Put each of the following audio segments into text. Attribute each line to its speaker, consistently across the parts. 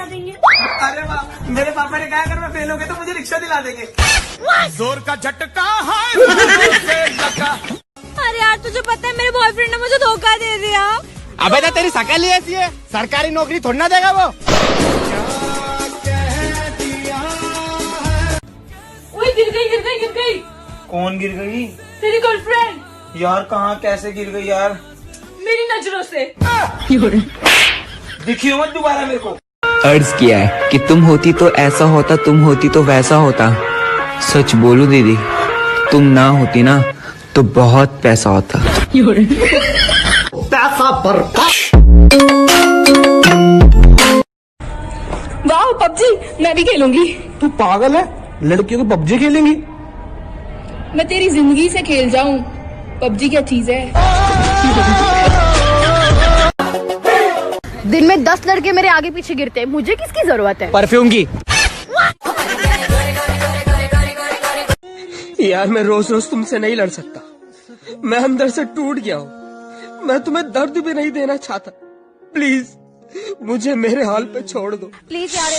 Speaker 1: देंगे।
Speaker 2: अरे वाह, मेरे पापा ने कहा अगर मैं फेल हो गया तो मुझे रिक्शा दिला देंगे। जोर का झटका है।
Speaker 1: अरे यार तुझे पता है मेरे बॉयफ्रेंड ने मुझे धोखा दे दिया।
Speaker 3: अबे तो तेरी शकल ही ऐसी है, सरकारी नौकरी थोड़ी ना देगा वो।
Speaker 1: ओए गिर गई।
Speaker 2: कौन गिर गई?
Speaker 1: तेरी गर्लफ्रेंड।
Speaker 2: यार कहाँ कैसे गिर गई यार?
Speaker 1: मेरी नजरों से।
Speaker 2: दिखी मत दोबारा मेरे को।
Speaker 4: अर्ज किया है कि तुम होती तो ऐसा होता, तुम होती तो वैसा होता। सच बोलू दीदी, तुम ना होती ना तो बहुत पैसा होता।
Speaker 3: पैसा बर्बाद।
Speaker 1: वाह पबजी, मैं भी खेलूंगी।
Speaker 3: तू पागल है? लड़कियों को पबजी खेलेंगी?
Speaker 1: मैं तेरी जिंदगी से खेल जाऊं, पबजी क्या चीज है।
Speaker 5: दिन में 10 लड़के मेरे आगे पीछे गिरते हैं, मुझे किसकी जरूरत है?
Speaker 3: परफ्यूम की। यार मैं रोज रोज तुमसे नहीं लड़ सकता, मैं अंदर से टूट गया हूँ। मैं तुम्हें दर्द भी नहीं देना चाहता, प्लीज मुझे मेरे हाल पे छोड़ दो।
Speaker 5: प्लीज यार।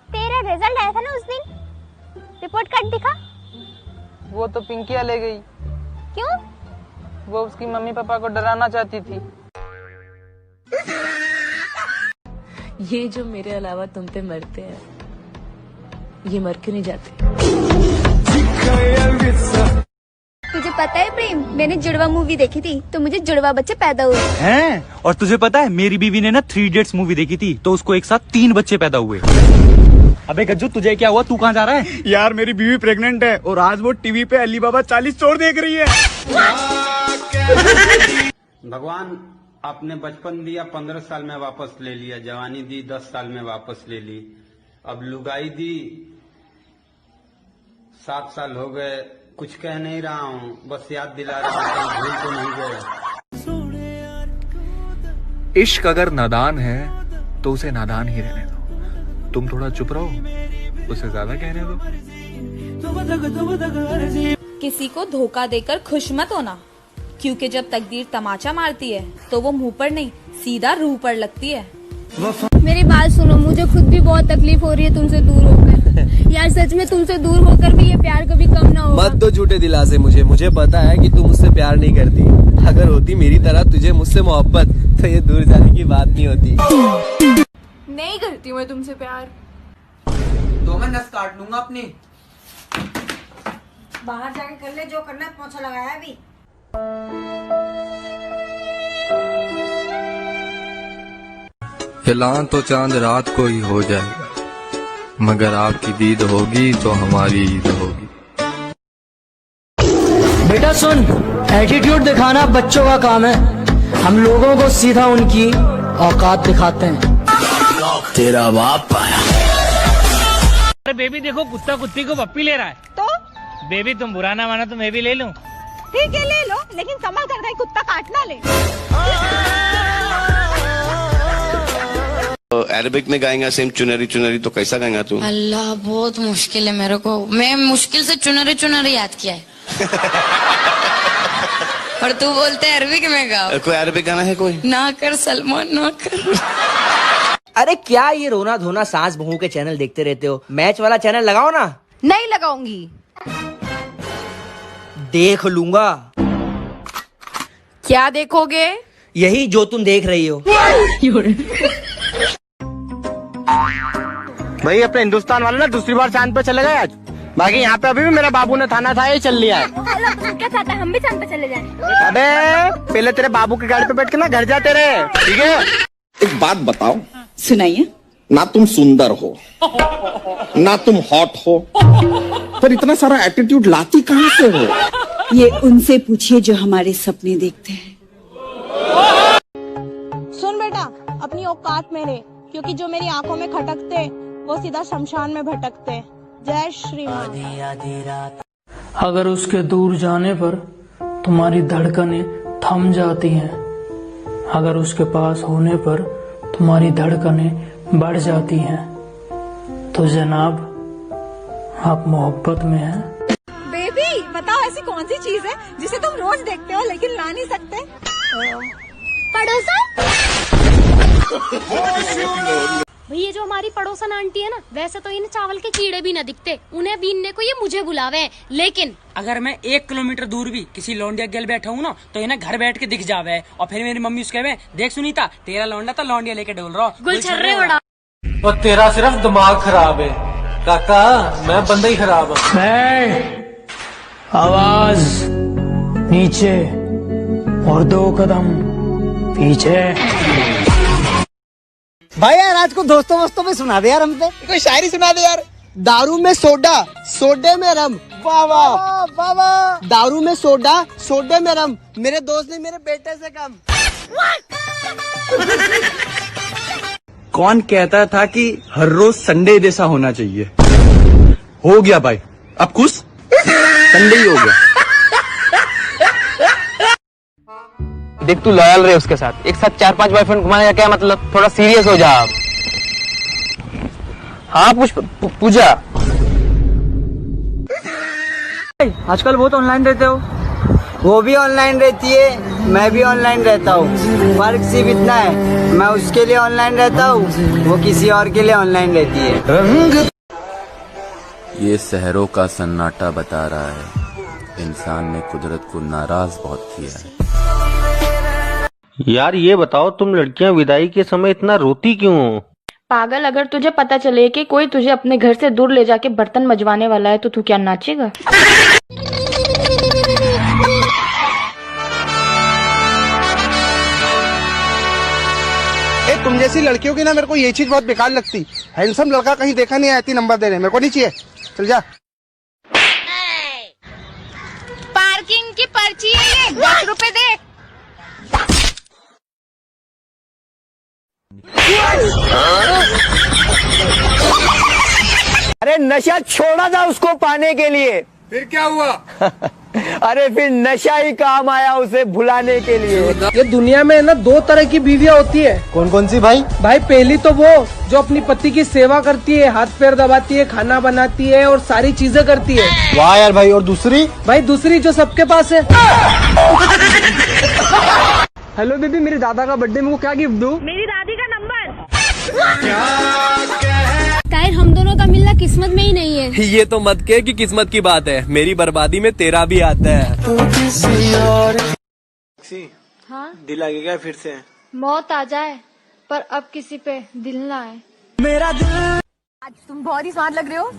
Speaker 5: तेरा रिजल्ट आया था ना उस दिन, रिपोर्ट कार्ड दिखा।
Speaker 6: वो तो पिंकिया ले गई।
Speaker 5: क्यों?
Speaker 6: वो उसकी मम्मी पापा को डराना चाहती थी।
Speaker 7: ये जो मेरे अलावा तुम पे मरते हैं, ये मर क्यों नहीं जाते?
Speaker 5: तुझे पता है प्रेम, मैंने जुड़वा मूवी देखी थी तो मुझे जुड़वा बच्चे पैदा हुए
Speaker 8: हैं। और तुझे पता है मेरी बीवी ने ना 3 Idiots मूवी देखी थी तो उसको एक साथ 3 बच्चे पैदा हुए। अबे गज्जू तुझे क्या हुआ, तू कहाँ जा रहा है?
Speaker 3: यार मेरी बीवी प्रेग्नेंट है और आज वो टीवी पे अली बाबा 40 चोर देख रही है।
Speaker 9: भगवान आपने बचपन दिया 15 साल में वापस ले लिया, जवानी दी 10 साल में वापस ले ली, अब लुगाई दी 7 साल हो गए। कुछ कह नहीं रहा हूँ, बस याद दिला रहा हूँ, भूल तो नहीं गए।
Speaker 10: इश्क अगर नादान है तो उसे नादान ही रहने दो। तुम थोड़ा चुप रहो, उसे ज्यादा कहने दो।
Speaker 1: किसी को धोखा देकर खुश मत होना, क्योंकि जब तकदीर तमाचा मारती है तो वो मुंह पर नहीं सीधा रूह पर लगती है।
Speaker 5: मेरी बात सुनो, मुझे खुद भी बहुत तकलीफ हो रही है तुमसे दूर होकर। यार सच में तुमसे दूर होकर भी ये प्यार कभी कम ना होगा।
Speaker 4: मत दो झूठे दिलासे मुझे पता है कि तुम मुझसे प्यार नहीं करती। अगर होती मेरी तरह तुझे मुझसे मोहब्बत तो ये दूर जाने की बात नहीं होती।
Speaker 1: नहीं करती हूँ मैं तुमसे प्यार।
Speaker 2: तो मैं नस काट लूंगा अपनी।
Speaker 5: बाहर जाके कर ले जो करना है, पोंछा लगाया अभी।
Speaker 10: हिलान तो चांद रात को ही हो जाएगा, मगर आपकी दीद होगी तो हमारी ईद होगी।
Speaker 3: बेटा सुन, एटीट्यूड दिखाना बच्चों का काम है, हम लोगों को सीधा उनकी औकात दिखाते हैं।
Speaker 4: तेरा बाप आया।
Speaker 6: अरे बेबी देखो, कुत्ता कुत्ती को पप्पी ले रहा है।
Speaker 1: तो
Speaker 6: बेबी तुम बुरा ना माना तो मैं भी ले लूं।
Speaker 1: ठीक है ले लो, लेकिन संभल कर कहीं कुत्ता काट ना ले।
Speaker 11: अरबिक में गाएगा सेम चुनरी चुनरी, तो कैसा गाएगा तू?
Speaker 7: अल्लाह बहुत मुश्किल है मेरे को, मैं मुश्किल से चुनरी चुनरी याद किया है। और तू बोलते है अरबिक में गाओ।
Speaker 11: कोई अरबिक गाना है कोई?
Speaker 7: ना कर सलमान ना कर।
Speaker 3: अरे क्या ये रोना धोना सास बहू के चैनल देखते रहते हो? मैच वाला चैनल लगाओ ना।
Speaker 5: नहीं लगाऊंगी।
Speaker 3: देख लूंगा।
Speaker 5: क्या देखोगे?
Speaker 3: यही जो तुम देख रही हो। भाई अपने हिंदुस्तान वाले ना दूसरी बार चांद पे चले गए आज। बाकी यहाँ पे अभी भी मेरा बाबू ने थाना था, ये चल लिया है।
Speaker 5: क्या चाहता है हम भी चांद पे चले जाएं?
Speaker 3: अबे पहले तेरे बाबू की गाड़ी पे बैठ के ना घर जाते रहे, ठीक है?
Speaker 11: एक बात बताओ।
Speaker 7: सुनाइए।
Speaker 11: ना तुम सुंदर हो ना तुम हॉट हो, पर इतना सारा एटीट्यूड लाती कहाँ से हो?
Speaker 7: ये उनसे पूछिए जो हमारे सपने देखते हैं।
Speaker 1: सुन बेटा, अपनी औकात में रहे, क्योंकि जो मेरी आंखों में खटकते वो सीधा शमशान में भटकते। जय श्री राम।
Speaker 6: अगर उसके दूर जाने पर तुम्हारी धड़कनें थम जाती हैं, अगर उसके पास होने पर तुम्हारी धड़कनें बढ़ जाती हैं, तो जनाब आप मोहब्बत में हैं।
Speaker 1: बेबी बताओ ऐसी कौन सी सी चीज है जिसे तुम रोज देखते हो लेकिन ला नहीं सकते?
Speaker 5: पड़ोसन। भैया जो हमारी पड़ोसन आंटी है ना, वैसे तो इन्हें चावल के कीड़े भी न दिखते, उन्हें बीनने को ये मुझे बुलावे हैं, लेकिन
Speaker 3: अगर मैं 1 किलोमीटर दूर भी किसी लौंडिया गेल बैठा हूँ ना, तो इन्हें घर बैठ के दिख जावे है। और फिर मेरी मम्मी उसके में, देख सुनीता तेरा लौंडा तो लौंडिया लेके डोल रहा
Speaker 5: गुलछर्रे उड़ा।
Speaker 6: और तेरा सिर्फ दिमाग खराब है काका, मैं बंदा ही खराब हूँ। आवाज नीचे और 2 कदम पीछे।
Speaker 2: भाई यार आज को दोस्तों में सुना दे यार हम पे कोई शायरी सुना दे यार। दारू में सोडा सोडे में रम, वाह वाह वाह वाह। दारू में सोडा सोडे में रम, मेरे दोस्त ने मेरे बेटे से कम।
Speaker 8: कौन कहता था कि हर रोज संडे जैसा होना चाहिए? हो गया भाई, अब खुश संडे ही हो गया।
Speaker 4: देख तू लॉयल रहे उसके साथ, एक साथ 4-5 बॉयफ्रेंड घुमाने का क्या मतलब? थोड़ा सीरियस हो जा। हाँ पूजा,
Speaker 2: आजकल बहुत ऑनलाइन रहते हो। वो भी ऑनलाइन रहती है, मैं भी ऑनलाइन रहता हूँ। फर्क सिर्फ इतना है, मैं उसके लिए ऑनलाइन रहता हूँ, वो किसी और के लिए ऑनलाइन रहती है।
Speaker 12: ये शहरों का सन्नाटा बता रहा है इंसान ने कुदरत को नाराज बहुत किया है।
Speaker 13: यार ये बताओ, तुम लड़कियां विदाई के समय इतना रोती क्यों हो?
Speaker 14: पागल, अगर तुझे पता चले कि कोई तुझे अपने घर से दूर ले जाके बर्तन मजवाने वाला है तो तू क्या नाचेगा?
Speaker 2: तुम जैसी लड़कियों की ना मेरे को ये चीज बहुत बेकार लगती। हैंडसम लड़का कहीं देखा नहीं आती नंबर देने, मेरे को नहीं चाहिए। चल जा।
Speaker 5: पार्किंग की पर्ची है ये, 10 रुपए दे।
Speaker 2: अरे नशा छोड़ा था उसको पाने के लिए, फिर क्या हुआ? अरे फिर नशा ही काम आया उसे भुलाने के लिए।
Speaker 3: ये दुनिया में ना 2 तरह की बीवियाँ होती है।
Speaker 2: कौन कौन सी भाई?
Speaker 3: भाई पहली तो वो जो अपनी पति की सेवा करती है, हाथ पैर दबाती है, खाना बनाती है और सारी चीजें करती है।
Speaker 2: वाह यार भाई। और दूसरी?
Speaker 3: भाई दूसरी जो सबके पास है। हेलो दीदी, मेरे दादा का बर्थडे, मेरे को क्या गिफ्ट दूं?
Speaker 5: मेरी दादी का नंबर। कायर हम दोनों का मिलना किस्मत में ही नहीं है।
Speaker 15: ये तो मत कह कि किस्मत की बात है, मेरी बर्बादी में तेरा भी आता है।
Speaker 14: हाँ?
Speaker 2: दिल लगेगा फिर से?
Speaker 14: मौत आ जाए पर अब किसी पे दिल ना आए।
Speaker 2: मेरा दिल।
Speaker 1: आज तुम बहुत ही स्मार्ट लग रहे हो,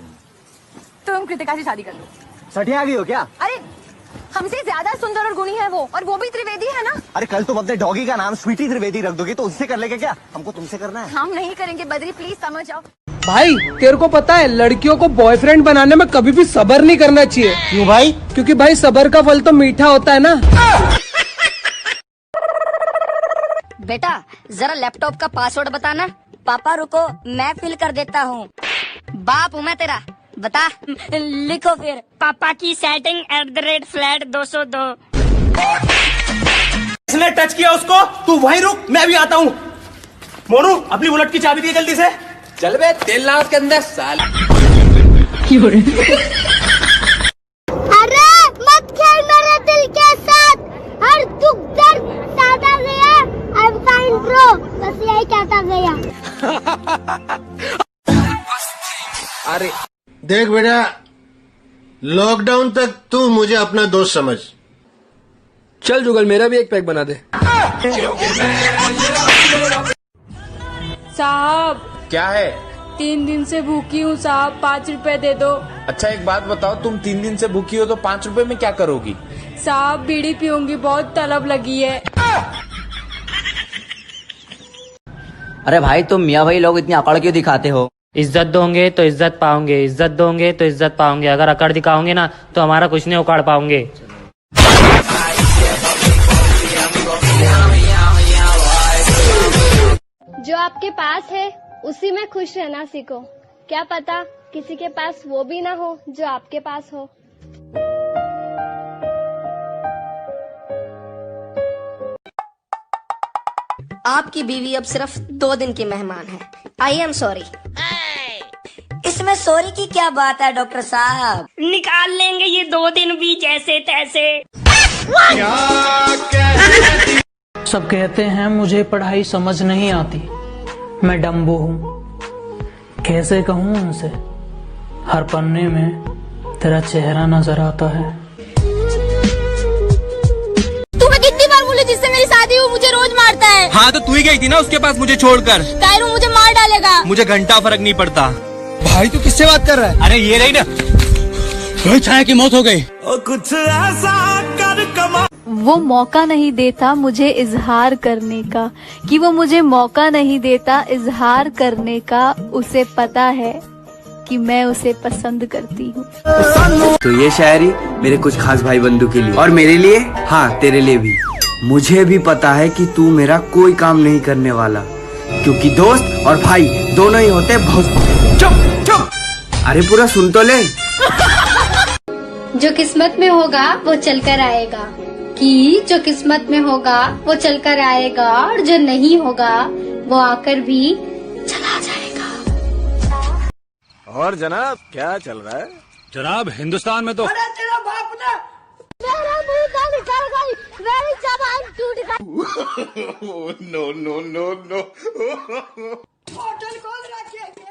Speaker 1: तुम कृतिका से शादी कर लो।
Speaker 2: सठिया गई हो क्या?
Speaker 1: अरे हमसे ज्यादा सुंदर और गुणी है वो, और वो भी त्रिवेदी है ना।
Speaker 2: अरे कल तुम अपने डॉगी का नाम स्वीटी त्रिवेदी रख दोगे तो उससे कर लेगा क्या? हमको तुमसे करना है।
Speaker 1: हम नहीं करेंगे बद्री, प्लीज समझ आओ।
Speaker 3: भाई तेरे को पता है लड़कियों को बॉयफ्रेंड बनाने में कभी भी सब्र नहीं करना चाहिए।
Speaker 2: क्यों भाई?
Speaker 3: क्योंकि भाई सब्र का फल तो मीठा होता है ना।
Speaker 16: बेटा जरा लैपटॉप का पासवर्ड बताना। पापा रुको मैं फिल कर देता हूँ। बाप हूँ मैं तेरा, बता। लिखो फिर। पापा की सेटिंग @flat 202।
Speaker 2: इसने टच किया उसको, तू वहीं रुक, मैं भी आता हूँ। मोनू अपनी बुलेट की चाबी दिए जल्दी से।
Speaker 3: चल बे, तेल लाओ उसके अंदर साल।
Speaker 5: अरे मत खेल मेरे दिल के साथ, हर दुख दर्द सादा गया। आई एम फाइन ब्रो, बस यही कहता गया।
Speaker 17: अरे देख बेटा, लॉकडाउन तक तू मुझे अपना दोस्त समझ।
Speaker 3: चल जुगल, मेरा भी एक पैक बना दे।
Speaker 14: साहब
Speaker 10: क्या है?
Speaker 14: 3 दिन से भूखी हूँ साहब, 5 रुपए दे दो।
Speaker 10: अच्छा एक बात बताओ, तुम 3 दिन से भूखी हो तो 5 रुपए में क्या करोगी?
Speaker 14: साहब बीड़ी पीऊंगी, बहुत तलब लगी है।
Speaker 18: अरे भाई तुम मियाँ भाई लोग इतनी अकड़ क्यों दिखाते हो?
Speaker 19: इज्जत दोगे तो इज्जत पाओगे, इज्जत दोगे तो इज्जत पाओगे। अगर अकड़ दिखाओगे ना तो हमारा कुछ नहीं उखाड़ पाओगे।
Speaker 5: जो आपके पास है उसी में खुश रहना सीखो। क्या पता किसी के पास वो भी ना हो जो आपके पास हो।
Speaker 16: आपकी बीवी अब सिर्फ 2 दिन की मेहमान है। I am sorry. इस इसमें सॉरी की क्या बात है डॉक्टर साहब?
Speaker 5: निकाल लेंगे ये 2 दिन भी जैसे तैसे।
Speaker 6: सब कहते हैं मुझे पढ़ाई समझ नहीं आती, मैं डम्बो हूँ। कैसे कहूँ उनसे, हर पन्ने में तेरा चेहरा नजर आता है।
Speaker 5: तुम्हें कितनी बार बोले जिससे मेरी शादी हुई मुझे रोज मारता है।
Speaker 15: हाँ तो तू ही गई थी ना उसके पास मुझे छोड़कर।
Speaker 5: कायरू मुझे मार डालेगा।
Speaker 15: मुझे घंटा फर्क नहीं पड़ता।
Speaker 2: भाई तू किससे बात कर रहा है?
Speaker 15: अरे ये रही ना,
Speaker 2: रोहित छाया की मौत हो गई।
Speaker 20: कुछ ऐसा कर कमा।
Speaker 21: वो मौका नहीं देता मुझे इजहार करने का, कि वो मुझे मौका नहीं देता इजहार करने का। उसे पता है कि मैं उसे पसंद करती हूँ।
Speaker 4: तो ये शायरी मेरे कुछ खास भाई बंधु के लिए और मेरे लिए, हाँ तेरे लिए भी। मुझे भी पता है कि तू मेरा कोई काम नहीं करने वाला, क्योंकि दोस्त और भाई दोनों ही होते बहुत। चुप चुप, अरे पूरा सुन तो ले।
Speaker 5: जो किस्मत में होगा वो चलकर आएगा, कि जो किस्मत में होगा वो चलकर आएगा, और जो नहीं होगा वो आकर भी चला जाएगा।
Speaker 22: और जनाब क्या चल रहा है?
Speaker 8: जनाब हिंदुस्तान में तो
Speaker 5: तेरा बाप ना, मेरा मुंह का निकल गई, मेरी जबान टूट गई।
Speaker 22: No no no no.
Speaker 5: Hotel खोल रखेंगे।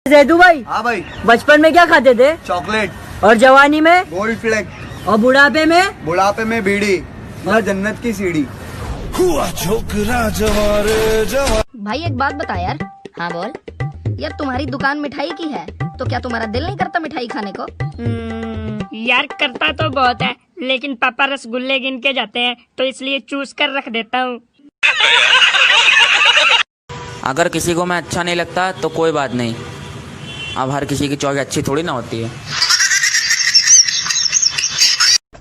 Speaker 2: जैदू भाई। हाँ भाई। बचपन में क्या खाते थे? चॉकलेट। और जवानी में? Gold flake. और बुढ़ापे में? बुढ़ापे में बीड़ी, मतलब जन्नत की सीढ़ी।
Speaker 20: हुआ छोकरा जवारे जवा।
Speaker 16: भाई एक बात बता यार। हाँ बोल। यार तुम्हारी दुकान मिठाई की है, तो क्या तुम्हारा दिल नहीं करता मिठाई खाने को?
Speaker 5: यार करता तो बहुत है, लेकिन पापा रसगुल्ले गिन के जाते हैं, तो इसलिए चूस कर रख देता हूँ।
Speaker 4: अगर किसी को मैं अच्छा नहीं लगता तो कोई बात नहीं, अब हर किसी की चॉइस अच्छी थोड़ी ना होती है।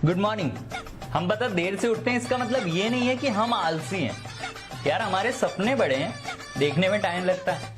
Speaker 8: Good morning. हम पता देर से उठते हैं, इसका मतलब ये नहीं है कि हम आलसी हैं यार, हमारे सपने बड़े हैं, देखने में टाइम लगता है।